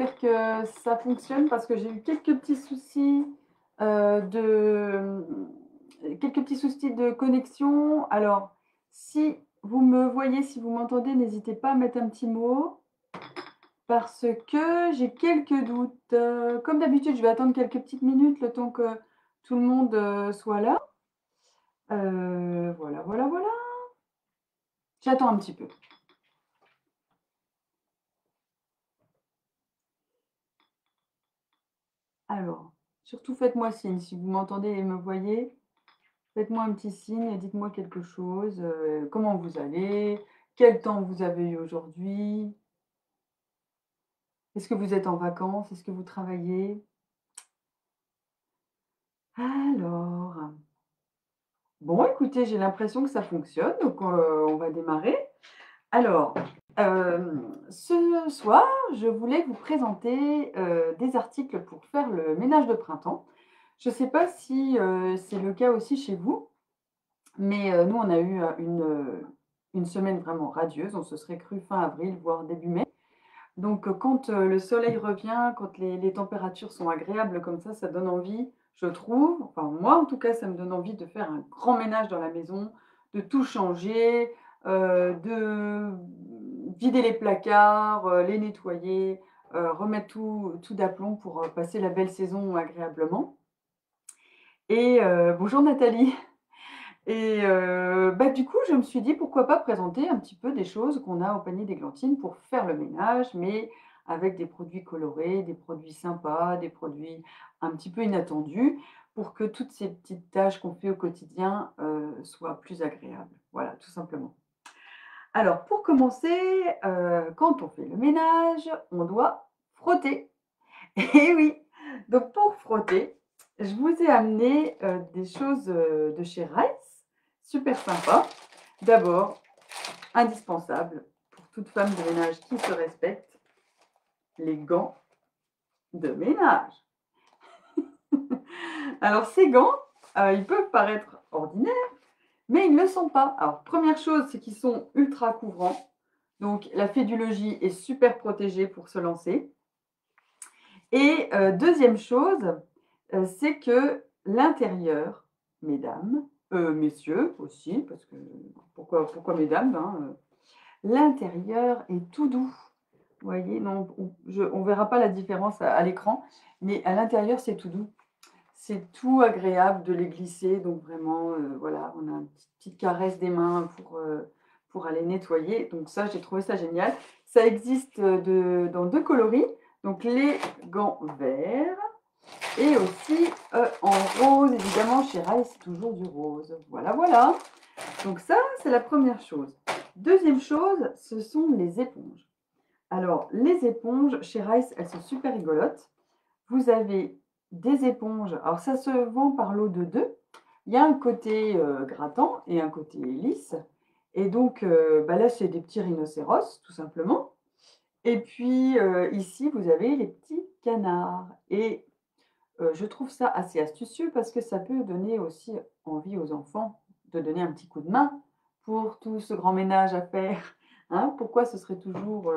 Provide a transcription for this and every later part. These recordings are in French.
j'espère que ça fonctionne parce que j'ai eu quelques petits soucis, de quelques petits soucis de connexion. Alors, si vous me voyez, si vous m'entendez, n'hésitez pas à mettre un petit mot parce que j'ai quelques doutes. Comme d'habitude, je vais attendre quelques petites minutes, le temps que tout le monde, soit là. Voilà, voilà, voilà. J'attends un petit peu. Alors, surtout faites-moi signe si vous m'entendez et me voyez. Faites-moi un petit signe et dites-moi quelque chose. Comment vous allez? Quel temps vous avez eu aujourd'hui? Est-ce que vous êtes en vacances? Est-ce que vous travaillez? Alors, bon, écoutez, j'ai l'impression que ça fonctionne, donc on va démarrer. Alors, ce soir, je voulais vous présenter des articles pour faire le ménage de printemps. Je ne sais pas si c'est le cas aussi chez vous. Mais nous, on a eu une semaine vraiment radieuse. On se serait cru fin avril, voire début mai. Donc, quand le soleil revient, quand les températures sont agréables comme ça donne envie, je trouve, enfin moi en tout cas, ça me donne envie de faire un grand ménage dans la maison, de tout changer, de vider les placards, les nettoyer, remettre tout d'aplomb pour passer la belle saison agréablement. Et bonjour Nathalie. Et bah, du coup, je me suis dit: «Pourquoi pas présenter un petit peu des choses qu'on a au panier d'églantine pour faire le ménage, mais avec des produits colorés, des produits sympas, des produits un petit peu inattendus, pour que toutes ces petites tâches qu'on fait au quotidien, soient plus agréables». Voilà, tout simplement. Alors pour commencer, quand on fait le ménage, on doit frotter. Et oui! Donc pour frotter, je vous ai amené, des choses, de chez Rice, super sympa. D'abord, indispensable pour toute femme de ménage qui se respecte, les gants de ménage. Alors ces gants, ils peuvent paraître ordinaires, mais ils ne le sont pas. Alors première chose, c'est qu'ils sont ultra couvrants, donc la fédulogie est super protégée pour se lancer. Et deuxième chose, c'est que l'intérieur, mesdames, messieurs aussi, parce que pourquoi mesdames, hein, l'intérieur est tout doux. Vous voyez? Non, on verra pas la différence à l'écran, mais à l'intérieur, c'est tout doux. C'est tout agréable de les glisser, donc vraiment, voilà, on a une petite caresse des mains pour aller nettoyer. Donc ça, j'ai trouvé ça génial. Ça existe, dans 2 coloris, donc les gants verts et aussi, en rose, évidemment, chez Rai, c'est toujours du rose. Voilà, voilà. Donc ça, c'est la première chose. Deuxième chose, ce sont les éponges. Alors, les éponges, chez Rice, elles sont super rigolotes. Vous avez des éponges, alors ça se vend par lot de 2. Il y a un côté grattant et un côté lisse. Et donc, bah là, c'est des petits rhinocéros, tout simplement. Et puis, ici, vous avez les petits canards. Et je trouve ça assez astucieux parce que ça peut donner aussi envie aux enfants de donner un petit coup de main pour tout ce grand ménage à faire, hein. Pourquoi ce serait toujours,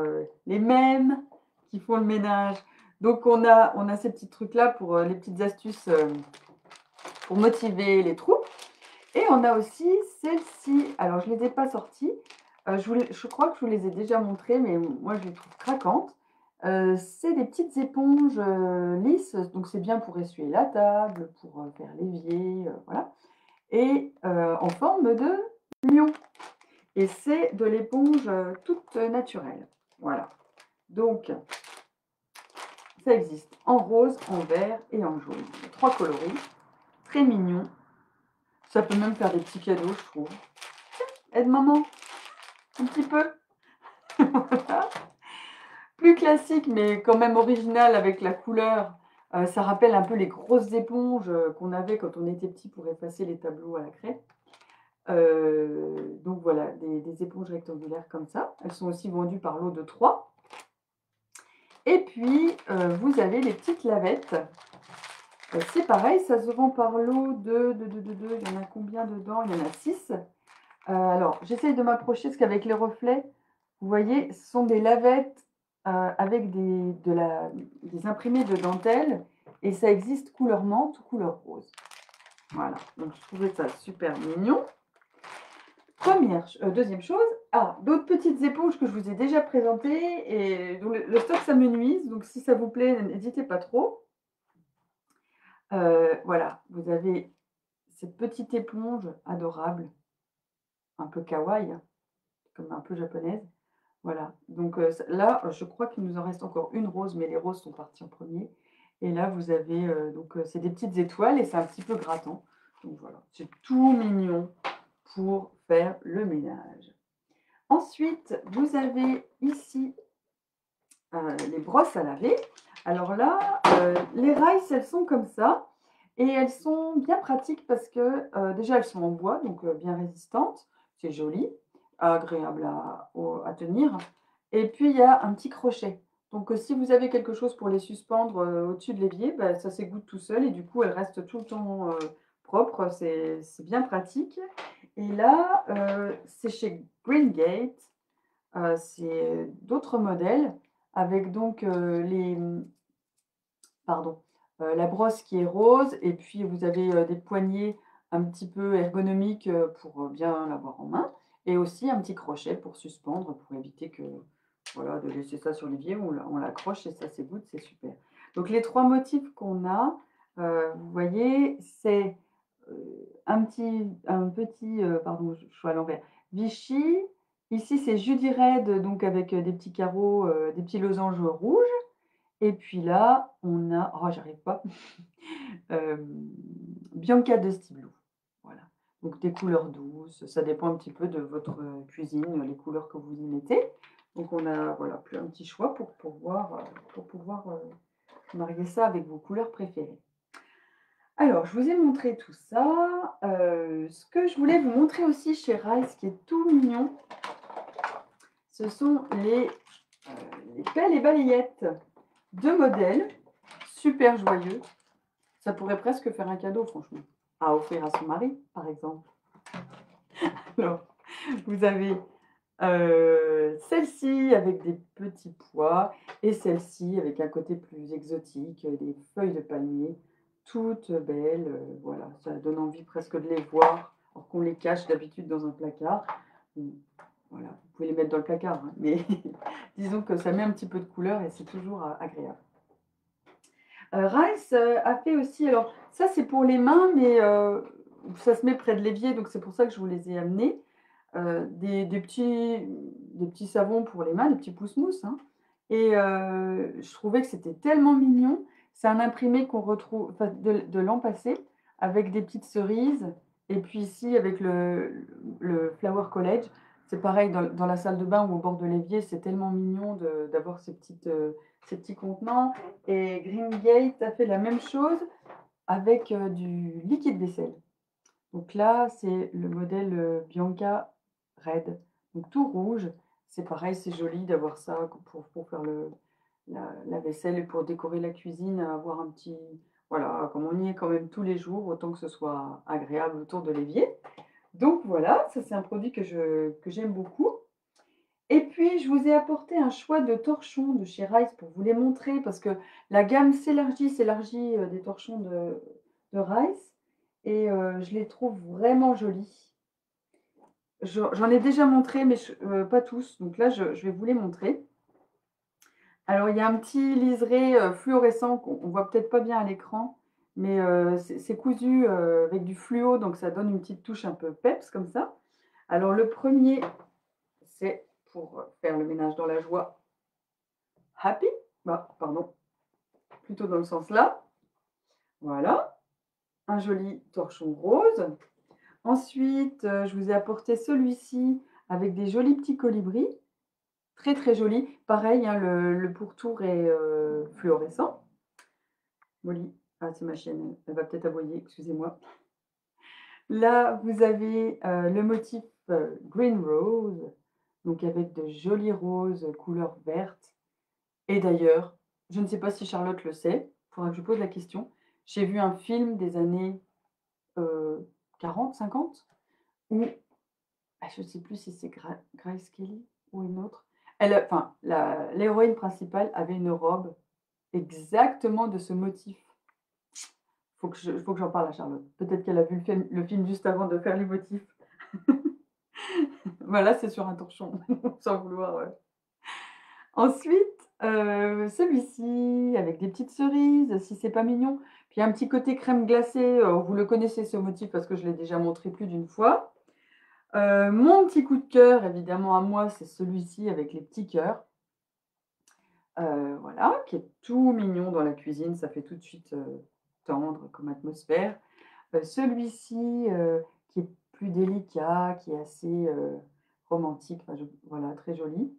les mêmes qui font le ménage? Donc on a ces petits trucs-là pour, les petites astuces, pour motiver les troupes et on a aussi celles-ci. Alors je ne les ai pas sorties, je crois que je vous les ai déjà montrées, mais moi je les trouve craquantes. C'est des petites éponges, lisses, donc c'est bien pour essuyer la table, pour, faire l'évier, voilà et en forme de lion et c'est de l'éponge, toute naturelle. Voilà, donc ça existe en rose, en vert et en jaune. 3 coloris, très mignons. Ça peut même faire des petits cadeaux, je trouve. Aide maman, un petit peu. Voilà. Plus classique, mais quand même original avec la couleur. Ça rappelle un peu les grosses éponges qu'on avait quand on était petit pour effacer les tableaux à la craie. Donc voilà, des éponges rectangulaires comme ça. Elles sont aussi vendues par lot de 3. Et puis, vous avez les petites lavettes. C'est pareil, ça se vend par lot de. Il y en a combien dedans? Il y en a 6. Alors, j'essaye de m'approcher parce qu'avec les reflets, vous voyez, ce sont des lavettes avec des imprimés de dentelle et ça existe couleur menthe ou couleur rose. Voilà, donc je trouvais ça super mignon. Deuxième chose, d'autres petites éponges que je vous ai déjà présentées et dont le stock s'amenuise, donc si ça vous plaît, n'hésitez pas trop. Voilà, vous avez cette petite éponge adorable, un peu kawaii, hein, comme un peu japonaise. Voilà, donc là, je crois qu'il nous en reste encore une rose, mais les roses sont parties en premier. Et là, vous avez, c'est des petites étoiles et c'est un petit peu grattant. Donc voilà, c'est tout mignon pour faire le ménage. Ensuite, vous avez ici, les brosses à laver. Alors là, les Rice, elles sont comme ça et elles sont bien pratiques parce que, déjà, elles sont en bois, donc bien résistantes. C'est joli, agréable à tenir et puis il y a un petit crochet. Donc si vous avez quelque chose pour les suspendre, au-dessus de l'évier, bah, ça s'égoutte tout seul et du coup, elles restent tout le temps, propres. C'est bien pratique et là, c'est chez Greengate. C'est d'autres modèles avec donc, pardon, la brosse qui est rose et puis vous avez, des poignées un petit peu ergonomiques, pour, bien l'avoir en main et aussi un petit crochet pour suspendre, pour éviter que voilà, de laisser ça sur l'évier, on l'accroche et ça s'égoutte, c'est super. Donc les 3 motifs qu'on a, vous voyez, c'est, pardon, je suis à l'envers, Vichy. Ici, c'est Judy Red, donc avec, des petits carreaux, des petits losanges rouges et puis là, on a j'arrive pas, hem, Bianca de Blue. Voilà, donc des couleurs douces, ça dépend un petit peu de votre, cuisine, les couleurs que vous y mettez. Donc on a, voilà, un petit choix pour pouvoir, marier ça avec vos couleurs préférées. Alors, je vous ai montré tout ça, ce que je voulais vous montrer aussi chez Rice, qui est tout mignon, ce sont les pelles et balayettes. 2 modèles, super joyeux. Ça pourrait presque faire un cadeau, franchement, à offrir à son mari, par exemple. Alors, vous avez, celle-ci avec des petits pois et celle-ci avec un côté plus exotique, des feuilles de palmier, toutes belles, voilà, ça donne envie presque de les voir, alors qu'on les cache d'habitude dans un placard. Mmh, voilà, vous pouvez les mettre dans le placard, hein, mais disons que ça met un petit peu de couleur et c'est toujours, agréable. Rice, a fait aussi alors ça c'est pour les mains, mais ça se met près de l'évier, donc c'est pour ça que je vous les ai amenés. Des petits savons pour les mains, des petits pousse-mousse, hein et je trouvais que c'était tellement mignon. C'est un imprimé qu'on retrouve enfin de l'an passé avec des petites cerises et puis ici avec le Flower College. C'est pareil dans la salle de bain ou au bord de l'évier, c'est tellement mignon d'avoir ces petits contenants et Greengate a fait la même chose avec, du liquide vaisselle. Donc là, c'est le modèle, Bianca Red, donc tout rouge. C'est pareil, c'est joli d'avoir ça pour faire la vaisselle et pour décorer la cuisine, avoir un petit voilà, comme on y est quand même tous les jours, autant que ce soit agréable autour de l'évier. Donc voilà, ça c'est un produit que j'aime beaucoup. Et puis je vous ai apporté un choix de torchons de chez Rice pour vous les montrer parce que la gamme s'élargit, des torchons de Rice et je les trouve vraiment jolis. J'en ai déjà montré, mais pas tous, donc là, je vais vous les montrer. Alors, il y a un petit liseré, fluorescent qu'on voit peut-être pas bien à l'écran, mais c'est cousu, avec du fluo, donc ça donne une petite touche un peu peps comme ça. Alors le premier, c'est pour, faire le ménage dans la joie, happy, bah, pardon, plutôt dans le sens là. Voilà, un joli torchon rose. Ensuite, je vous ai apporté celui-ci avec des jolis petits colibris. Très, très joli. Pareil, hein, le pourtour est, fluorescent. Molly, c'est ma chienne, elle va peut-être aboyer, excusez-moi. Là, vous avez, le motif, green rose, donc avec de jolis roses couleur verte et d'ailleurs, je ne sais pas si Charlotte le sait, il faudra que je lui pose la question. J'ai vu un film des années, 40-50 où je ne sais plus si c'est Grace Kelly ou une autre. Enfin, l'héroïne principale avait une robe exactement de ce motif. Faut que j'en parle à Charlotte. Peut-être qu'elle a vu le film juste avant de faire les motifs. Voilà, c'est sur un torchon, sans vouloir, Ensuite, celui-ci avec des petites cerises, si c'est pas mignon. Puis un petit côté crème glacée, vous le connaissez ce motif parce que je l'ai déjà montré plus d'une fois. Mon petit coup de cœur évidemment à moi, c'est celui-ci avec les petits cœurs. Voilà, qui est tout mignon dans la cuisine, ça fait tout de suite, tendre comme atmosphère. Celui-ci, qui est plus délicat, qui est assez, romantique, enfin voilà, très joli.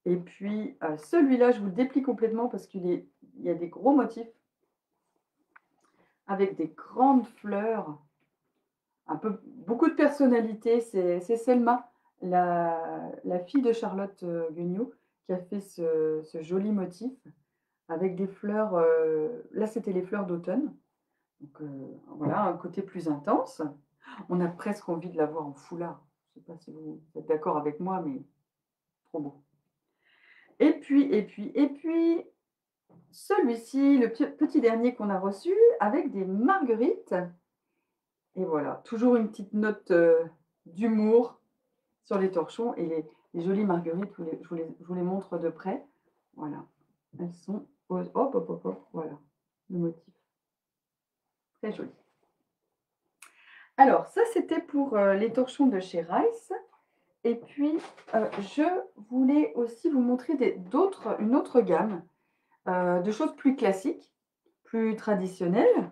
Et puis, celui-là, je vous le déplie complètement parce il y a des gros motifs avec des grandes fleurs, beaucoup de personnalité. C'est Selma, la fille de Charlotte, Guenioux, qui a fait ce joli motif avec des fleurs, là, c'était les fleurs d'automne. Donc, voilà, un côté plus intense. On a presque envie de la voir en foulard. Je ne sais pas si vous êtes d'accord avec moi, mais trop beau. Et puis, celui-ci, le petit dernier qu'on a reçu avec des marguerites. Et voilà, toujours une petite note, d'humour sur les torchons et les jolies marguerites, je vous les montre de près. Voilà, elles sont hop, hop, hop, hop, voilà, le motif, très joli. Alors ça, c'était pour, les torchons de chez Rice. Et puis, je voulais aussi vous montrer une autre gamme, de choses plus classiques, plus traditionnelles.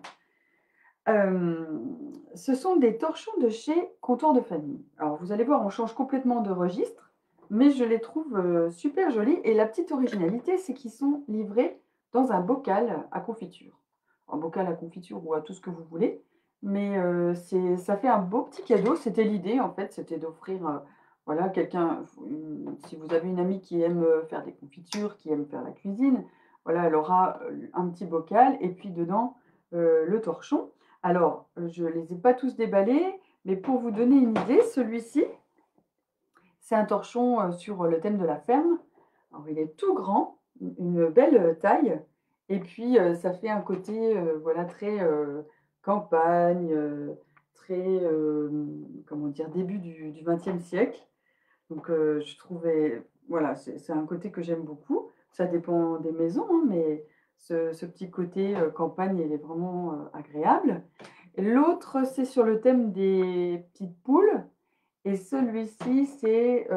Ce sont des torchons de chez Comptoir de Famille. Alors vous allez voir, on change complètement de registre, mais je les trouve, super jolis et la petite originalité, c'est qu'ils sont livrés dans un bocal à confiture. Un bocal à confiture ou à tout ce que vous voulez, mais ça fait un beau petit cadeau. C'était l'idée en fait, c'était d'offrir, voilà, si vous avez une amie qui aime, faire des confitures, qui aime faire la cuisine, voilà, elle aura, un petit bocal et puis dedans, le torchon. Alors, je ne les ai pas tous déballés, mais pour vous donner une idée, celui-ci, c'est un torchon, sur le thème de la ferme. Alors il est tout grand, une belle, taille et puis, ça fait un côté, voilà très, campagne, très, comment dire? Début du XXe siècle. Donc, je trouvais voilà, c'est un côté que j'aime beaucoup. Ça dépend des maisons, hein, mais ce petit côté, campagne, il est vraiment, agréable. L'autre, c'est sur le thème des petites poules et celui-ci, c'est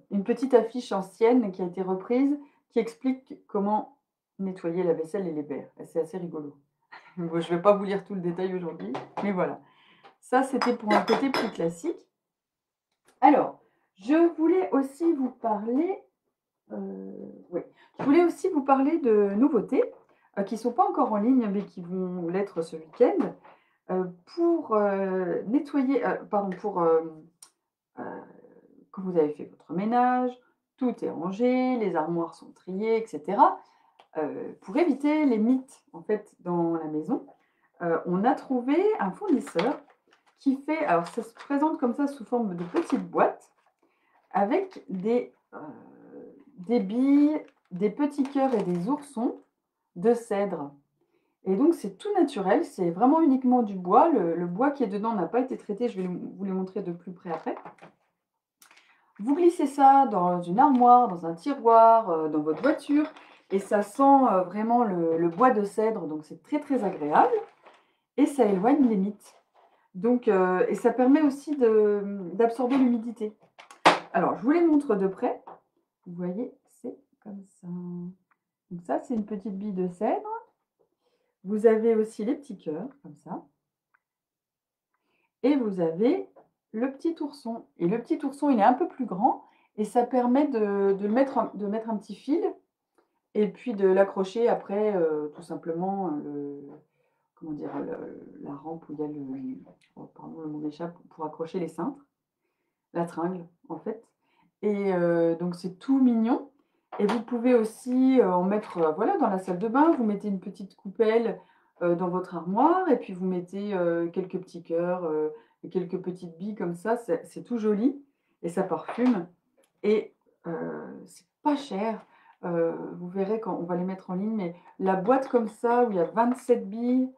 une petite affiche ancienne qui a été reprise, qui explique comment nettoyer la vaisselle et les verres et c'est assez rigolo. Bon, je ne vais pas vous lire tout le détail aujourd'hui, mais voilà. Ça, c'était pour un côté plus classique. Alors, je voulais aussi vous parler, oui, je voulais aussi vous parler de nouveautés, qui ne sont pas encore en ligne, mais qui vont l'être ce week-end. Pour, nettoyer, pardon, heu, quand vous avez fait votre ménage, tout est rangé, les armoires sont triées et cetera. Pour éviter les mythes, en fait, dans la maison, on a trouvé un fournisseur qui fait alors ça se présente comme ça sous forme de petites boîtes avec des billes, des petits cœurs et des oursons de cèdre. Et donc c'est tout naturel, c'est vraiment uniquement du bois. Le bois qui est dedans n'a pas été traité, je vais vous les montrer de plus près après. Vous glissez ça dans une armoire, dans un tiroir, dans votre voiture et ça sent, vraiment le bois de cèdre, donc c'est très, très agréable et ça éloigne les mites. Donc et ça permet aussi d'absorber l'humidité. Alors je vous les montre de près. Vous voyez, c'est comme ça. Donc ça, c'est une petite bille de cèdre. Vous avez aussi les petits cœurs, comme ça. Et vous avez le petit ourson. Et le petit ourson, il est un peu plus grand et ça permet de mettre un petit fil et puis de l'accrocher après, tout simplement, comment dire? La rampe où il y a oh pardon, le mot m'échappe, pour accrocher les cintres, la tringle, en fait. Et donc c'est tout mignon et vous pouvez aussi, en mettre, voilà, dans la salle de bain. Vous mettez une petite coupelle, dans votre armoire et puis vous mettez, quelques petits cœurs, et quelques petites billes comme ça. C'est tout joli et ça parfume et c'est pas cher. Vous verrez quand on va les mettre en ligne, mais la boîte comme ça où il y a 27 billes,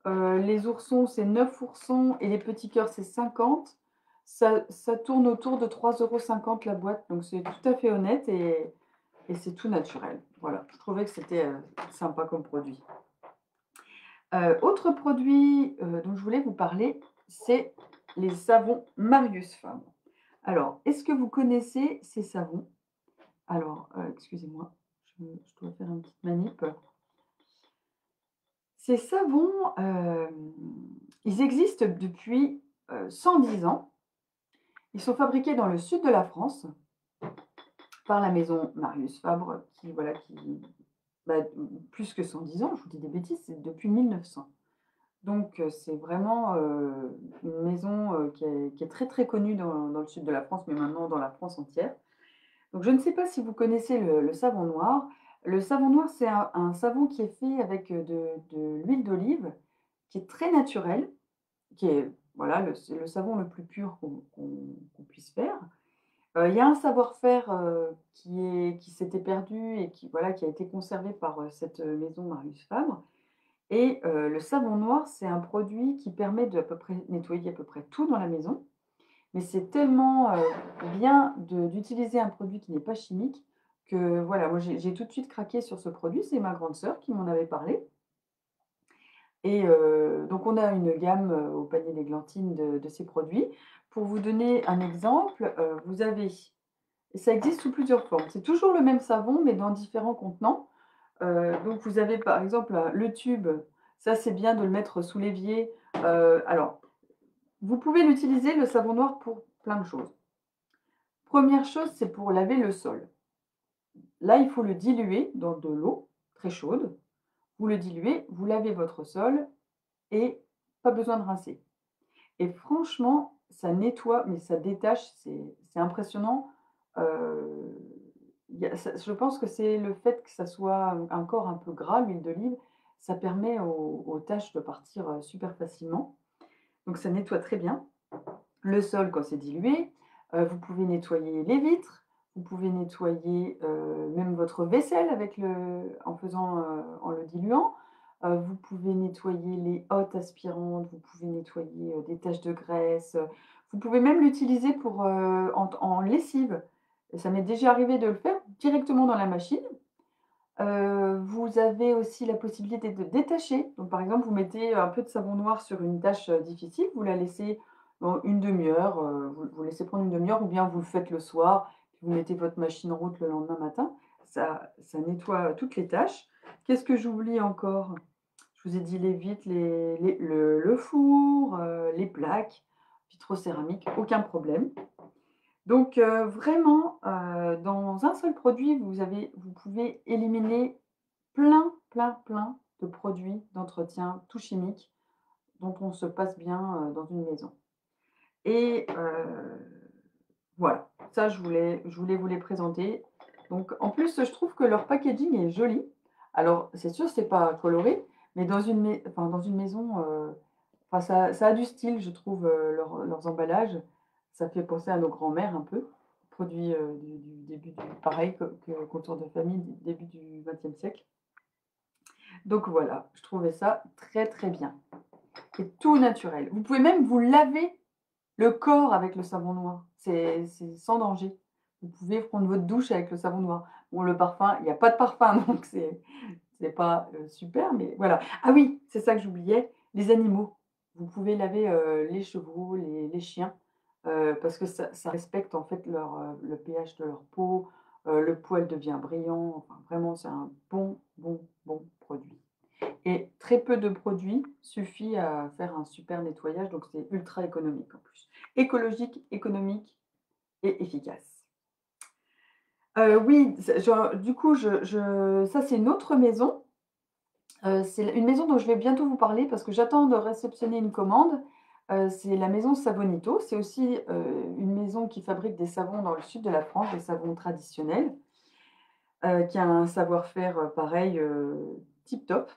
les oursons, c'est 9 oursons et les petits cœurs, c'est 50. Ça tourne autour de 3,50 € la boîte, donc c'est tout à fait honnête et c'est tout naturel. Voilà, je trouvais que c'était, sympa comme produit. Autre produit, dont je voulais vous parler, c'est les savons Marius Fabre. Alors, est-ce que vous connaissez ces savons? Alors, excusez-moi, je dois faire une petite manip. Ces savons, ils existent depuis, 110 ans. Ils sont fabriqués dans le sud de la France par la maison Marius Fabre qui voilà, bah, plus que 110 ans, je vous dis des bêtises, c'est depuis 1900. Donc, c'est vraiment, une maison, qui est très, très connue dans le sud de la France, mais maintenant dans la France entière. Donc je ne sais pas si vous connaissez le savon noir. Le savon noir, c'est un savon qui est fait avec, de l'huile d'olive, qui est très naturel, qui est voilà, c'est le savon le plus pur qu'on puisse faire. Il y a un savoir-faire, qui s'était perdu et qui voilà, qui a été conservé par, cette, maison Marius Fabre et le savon noir, c'est un produit qui permet de à peu près nettoyer à peu près tout dans la maison. Mais c'est tellement, bien d'utiliser un produit qui n'est pas chimique que voilà, moi j'ai tout de suite craqué sur ce produit. C'est ma grande sœur qui m'en avait parlé et donc on a une gamme, au panier d'Églantine de ces produits. Pour vous donner un exemple, vous avez ça existe sous plusieurs formes. C'est toujours le même savon, mais dans différents contenants. Donc vous avez par exemple, le tube, ça c'est bien de le mettre sous l'évier. Alors, vous pouvez l'utiliser le savon noir pour plein de choses. Première chose, c'est pour laver le sol. Là, il faut le diluer dans de l'eau très chaude. Vous le diluez, vous lavez votre sol et pas besoin de rincer. Et franchement, ça nettoie, mais ça détache, c'est impressionnant. Heu, il y a ça je pense que c'est le fait que ça soit encore un peu gras, l'huile d'olive, ça permet aux taches de partir, super facilement. Donc ça nettoie très bien. Le sol quand c'est dilué, vous pouvez nettoyer les vitres, vous pouvez nettoyer, même votre vaisselle avec en le diluant. Vous pouvez nettoyer les hottes aspirantes, vous pouvez nettoyer, des taches de graisse, vous pouvez même l'utiliser pour, en lessive. Ça m'est déjà arrivé de le faire directement dans la machine. Vous avez aussi la possibilité de détacher. Donc, par exemple, vous mettez un peu de savon noir sur une tâche, difficile, vous la laissez, une demi heure, vous laissez prendre une demi heure ou bien vous le faites le soir, puis vous mettez votre machine en route le lendemain matin. Ça nettoie toutes les tâches. Qu'est-ce que j'oublie encore? Je vous ai dit les vitres, le four, les plaques, vitrocéramique, aucun problème. Donc vraiment, dans un seul produit, vous pouvez éliminer plein, plein, plein de produits d'entretien tout chimiques dont on se passe bien, dans une maison et voilà, ça je voulais vous les présenter. Donc en plus, je trouve que leur packaging est joli. Alors c'est sûr, c'est pas coloré, mais dans une maison, enfin ça a du style, je trouve, leurs emballages. Ça fait penser à nos grands-mères un peu. Produits, du début du pareil que contour de famille du début du XXe siècle. Donc voilà, je trouvais ça très, très bien et tout naturel. Vous pouvez même vous laver le corps avec le savon noir, c'est sans danger. Vous pouvez prendre votre douche avec le savon noir. Bon, le parfum, il y a pas de parfum, donc c'est pas, super, mais voilà. Ah oui, c'est ça que j'oubliais, les animaux. Vous pouvez laver, les chevaux, les chiens, parce que ça respecte en fait le pH de leur peau, le poil devient brillant, enfin vraiment c'est un bon, bon, bon produit. Et très peu de produits suffit à faire un super nettoyage, donc c'est ultra économique en plus. Écologique, économique et efficace. Oui, du coup, ça c'est une autre maison. C'est une maison dont je vais bientôt vous parler parce que j'attends de réceptionner une commande. C'est la maison Savonito. C'est aussi, une maison qui fabrique des savons dans le sud de la France, des savons traditionnels, qui a un savoir-faire, pareil, tip top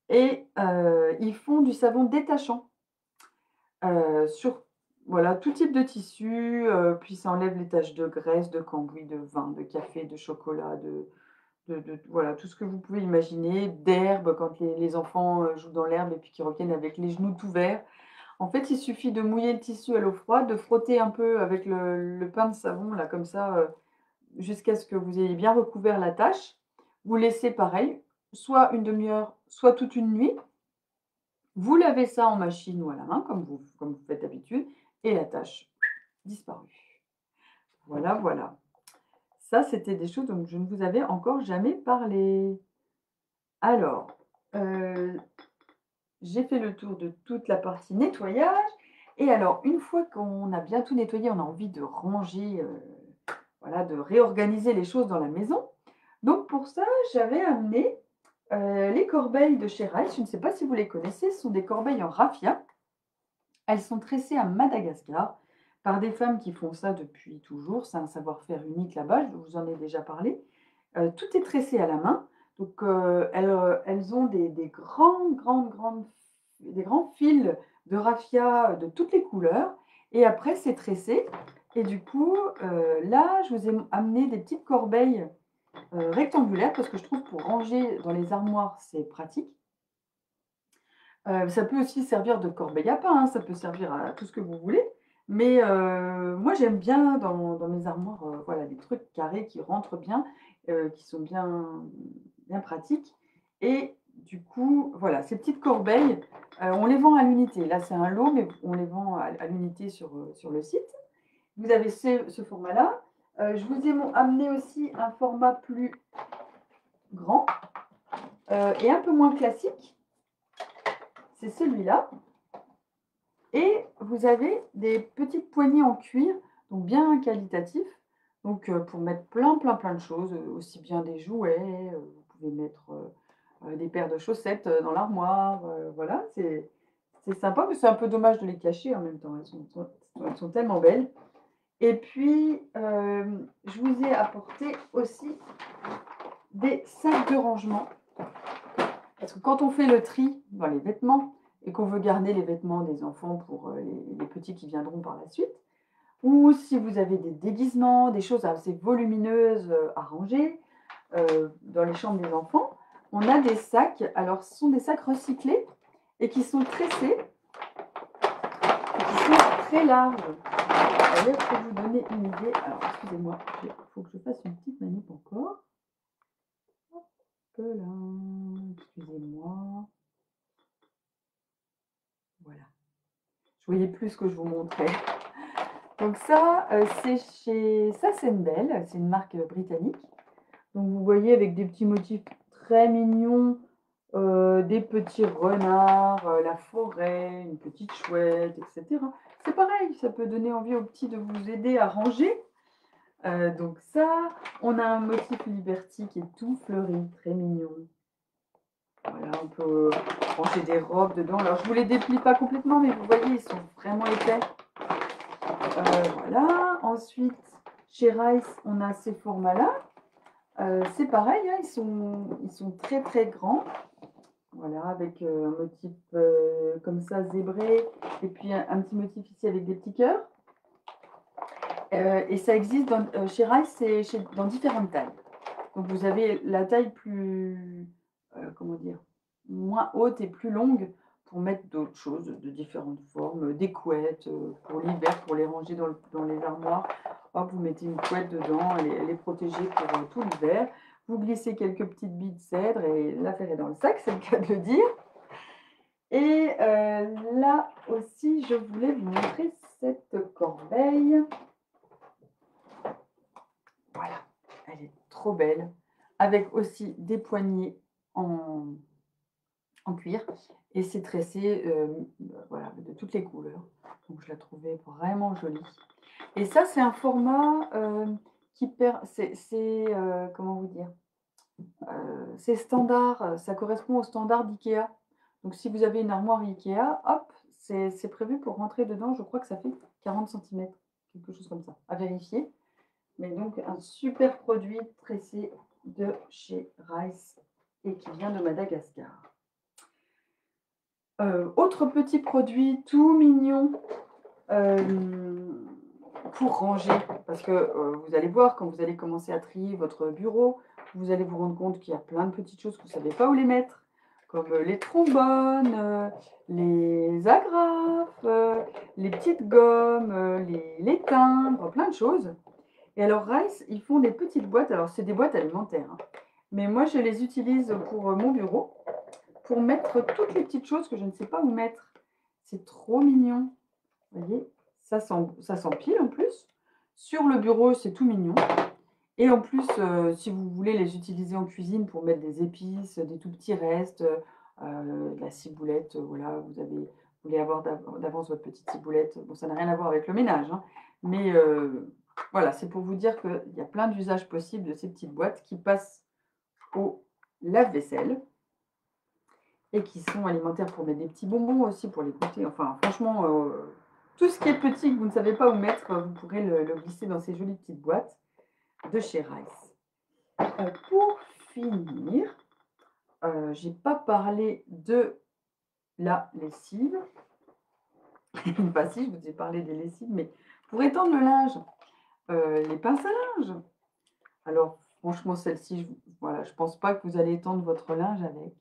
et ils font du savon détachant. Sur voilà, tout type de tissu, puis ça enlève les taches de graisse, de cambouis, de vin, de café, de chocolat, voilà, tout ce que vous pouvez imaginer, d'herbe quand les enfants, jouent dans l'herbe et puis qu'ils reviennent avec les genoux tout verts. En fait, il suffit de mouiller le tissu à l'eau froide, de frotter un peu avec le pain de savon là comme ça, jusqu'à ce que vous ayez bien recouvert la tache. Vous laissez pareil, soit une demi heure, soit toute une nuit. Vous lavez ça en machine ou à la main comme vous faites d'habitude et la tache disparue. Voilà, voilà. Ça, c'était des choses dont je ne vous avais encore jamais parlé. Alors, heu, j'ai fait le tour de toute la partie nettoyage et alors une fois qu'on a bien tout nettoyé, on a envie de ranger, voilà, de réorganiser les choses dans la maison. Donc pour ça, j'avais amené, les corbeilles de chez Rice. Je ne sais pas si vous les connaissez, ce sont des corbeilles en raffia. Elles sont tressées à Madagascar par des femmes qui font ça depuis toujours. C'est un savoir-faire unique là-bas, je vous en ai déjà parlé. Tout est tressé à la main. Donc, elles ont des grands fils de raffia de toutes les couleurs et après c'est tressé et du coup, là, je vous ai amené des petites corbeilles, rectangulaires parce que je trouve pour ranger dans les armoires, c'est pratique. Ça peut aussi servir de corbeille à pain, hein, ça peut servir à tout ce que vous voulez. Mais moi j'aime bien dans mes armoires, voilà, des trucs carrés qui rentrent bien, qui sont bien pratiques et du coup, voilà, ces petites corbeilles, on les vend à l'unité. Là, c'est un lot, mais on les vend à l'unité sur le site. Vous avez ce format-là. Je vous ai amené aussi un format plus grand, et un peu moins classique. C'est celui-là. Et vous avez des petites poignées en cuir, donc bien qualitatifs, donc pour mettre plein de choses, aussi bien des jouets, vous pouvez mettre, des paires de chaussettes, dans l'armoire, voilà, c'est sympa, mais c'est un peu dommage de les cacher en même temps, elles sont tellement belles. Et puis, je vous ai apporté aussi des sacs de rangement. Parce que quand on fait le tri dans les vêtements et qu'on veut garder les vêtements des enfants pour les petits qui viendront par la suite, ou si vous avez des déguisements, des choses assez volumineuses à ranger dans les chambres des enfants, on a des sacs. Alors, ce sont des sacs recyclés et qui sont tressés et qui sont très larges. D'ailleurs, pour vous donner une idée, alors excusez-moi, il faut que je fasse une petite manip encore. Hop là, excusez-moi. Voilà. Je voyais plus ce que je vous montrais. Donc ça, c'est chez Sassenbell, c'est une marque britannique. Donc vous voyez avec des petits motifs très mignons, des petits renards, la forêt, une petite chouette, etc. C'est pareil, ça peut donner envie aux petits de vous aider à ranger. Donc ça, on a un motif Liberty qui est tout fleuri, très mignon. Voilà, on peut ranger des robes dedans. Alors je ne vous les déplie pas complètement, mais vous voyez, ils sont vraiment épais. Voilà. Ensuite, chez Rice, on a ces formats-là. C'est pareil, hein, ils sont très grands. Voilà, avec un motif comme ça, zébré, et puis un petit motif ici avec des petits cœurs. Et ça existe chez Rice, c'est dans différentes tailles. Donc vous avez la taille plus, comment dire, moins haute et plus longue pour mettre d'autres choses de différentes formes, des couettes pour l'hiver, pour les ranger dans les armoires. Hop, vous mettez une couette dedans, elle est protégée pour tout l'hiver. Vous glissez quelques petites billes de cèdre et l'affaire est dans le sac, c'est le cas de le dire. Et là aussi, je voulais vous montrer cette corbeille. Voilà, elle est trop belle, avec aussi des poignées en cuir et c'est tressé, voilà, de toutes les couleurs. Donc je la trouvais vraiment jolie et ça, c'est un format, comment vous dire? C'est standard, ça correspond au standard d'IKEA. Donc si vous avez une armoire IKEA, hop, c'est prévu pour rentrer dedans. Je crois que ça fait 40 centimètres, quelque chose comme ça, à vérifier. Mais donc un super produit tressé de chez Rice et qui vient de Madagascar. Autre petit produit tout mignon, hem, pour ranger. Parce que, vous allez voir quand vous allez commencer à trier votre bureau, vous allez vous rendre compte qu'il y a plein de petites choses que vous ne savez pas où les mettre, comme, les trombones, les agrafes, les petites gommes, les timbres, plein de choses. Et alors Rice, ils font des petites boîtes, alors c'est des boîtes alimentaires, hein, mais moi je les utilise pour, mon bureau, pour mettre toutes les petites choses que je ne sais pas où mettre. C'est trop mignon, vous voyez? Ça s'empile en plus. Sur le bureau, c'est tout mignon et en plus, si vous voulez les utiliser en cuisine pour mettre des épices, des tout petits restes, de la ciboulette, voilà, vous voulez avoir d'avance votre petite ciboulette. Bon, ça n'a rien à voir avec le ménage, hein, mais voilà, c'est pour vous dire qu'il y a plein d'usages possibles de ces petites boîtes qui passent au lave-vaisselle et qui sont alimentaires pour mettre des petits bonbons aussi, pour les goûter. Enfin, franchement, tout ce qui est petit que vous ne savez pas où mettre, vous pourrez le glisser dans ces jolies petites boîtes de chez Rice. Pour finir, j'ai pas parlé de la lessive. Enfin si, je vous ai parlé des lessives, mais pour étendre le linge, les pinces à linge. Alors franchement, celle-ci, voilà, je pense pas que vous allez étendre votre linge avec,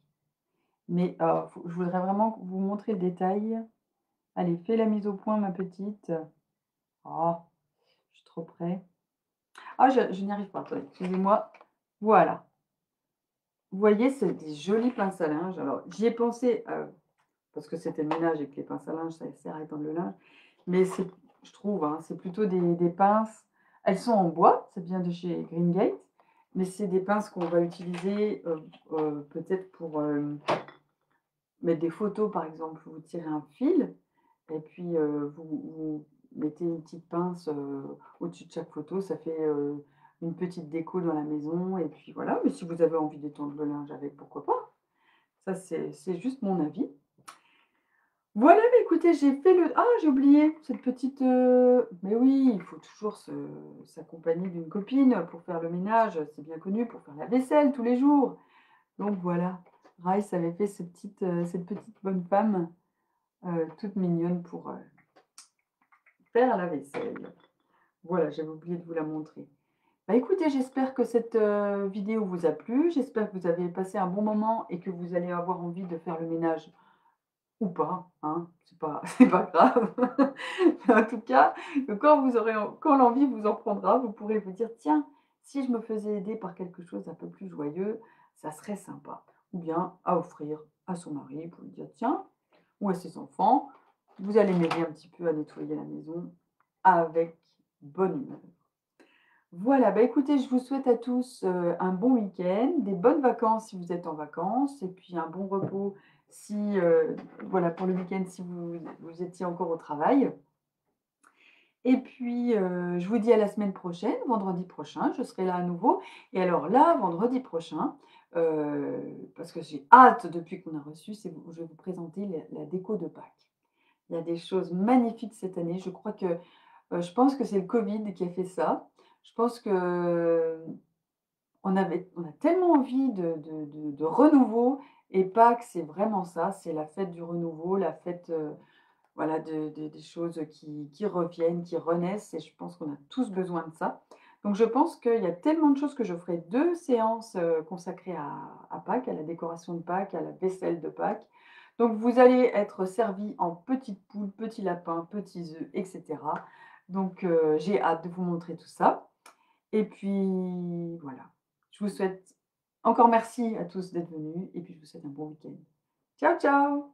mais je voudrais vraiment vous montrer le détail. Allez, fais la mise au point, ma petite. Oh, je suis trop près. Ah, je n'y arrive pas, attendez, excusez-moi. Voilà. Vous voyez, c'est des jolies pinces à linge. Alors, j'y ai pensé, parce que c'était le ménage et que les pinces à linge, ça sert à étendre le linge. Mais c'est, je trouve, hein, c'est plutôt des pinces. Elles sont en bois, ça vient de chez Green Gate, mais c'est des pinces qu'on va utiliser peut-être pour mettre des photos, par exemple. Vous tirez un fil et puis vous mettez une petite pince au-dessus de chaque photo. Ça fait une petite déco dans la maison. Et puis voilà, mais si vous avez envie d'étendre le linge avec, pourquoi pas? Ça, c'est juste mon avis. Voilà, mais écoutez, j'ai fait le ah, j'ai oublié cette petite, mais oui, il faut toujours s'accompagner d'une copine pour faire le ménage, c'est bien connu, pour faire la vaisselle tous les jours. Donc voilà, Rice avait fait cette petite bonne femme, toute mignonne pour, faire la vaisselle. Voilà, j'avais oublié de vous la montrer. Bah, écoutez, j'espère que cette, vidéo vous a plu. J'espère que vous avez passé un bon moment et que vous allez avoir envie de faire le ménage ou pas, hein, c'est pas grave. Mais en tout cas, quand l'envie vous en prendra, vous pourrez vous dire: «Tiens, si je me faisais aider par quelque chose d'un peu plus joyeux, ça serait sympa». Ou bien à offrir à son mari pour lui dire: «Tiens» ou à ses enfants: «Vous allez m'aider un petit peu à nettoyer la maison», avec bonne humeur. Voilà, bah, écoutez, je vous souhaite à tous, un bon week-end, des bonnes vacances si vous êtes en vacances et puis un bon repos si, voilà, pour le week-end si vous étiez encore au travail. Et puis, je vous dis à la semaine prochaine, vendredi prochain, je serai là à nouveau. Et alors là, vendredi prochain, parce que j'ai hâte depuis qu'on a reçu, je vais vous présenter la déco de Pâques. Il y a des choses magnifiques cette année. Je crois que, je pense que c'est le covid qui a fait ça. Je pense que on a tellement envie de renouveau et Pâques, c'est vraiment ça, c'est la fête du renouveau, la fête, voilà, des choses qui reviennent, qui renaissent et je pense qu'on a tous besoin de ça. Donc je pense qu'il y a tellement de choses que je ferai 2 séances, consacrées à Pâques, à la décoration de Pâques, à la vaisselle de Pâques. Donc vous allez être servis en petites poules, petits lapins, petits œufs et cetera. Donc j'ai hâte de vous montrer tout ça et puis voilà. Je vous souhaite encore merci à tous d'être venus et puis je vous souhaite un bon week-end. Ciao, ciao!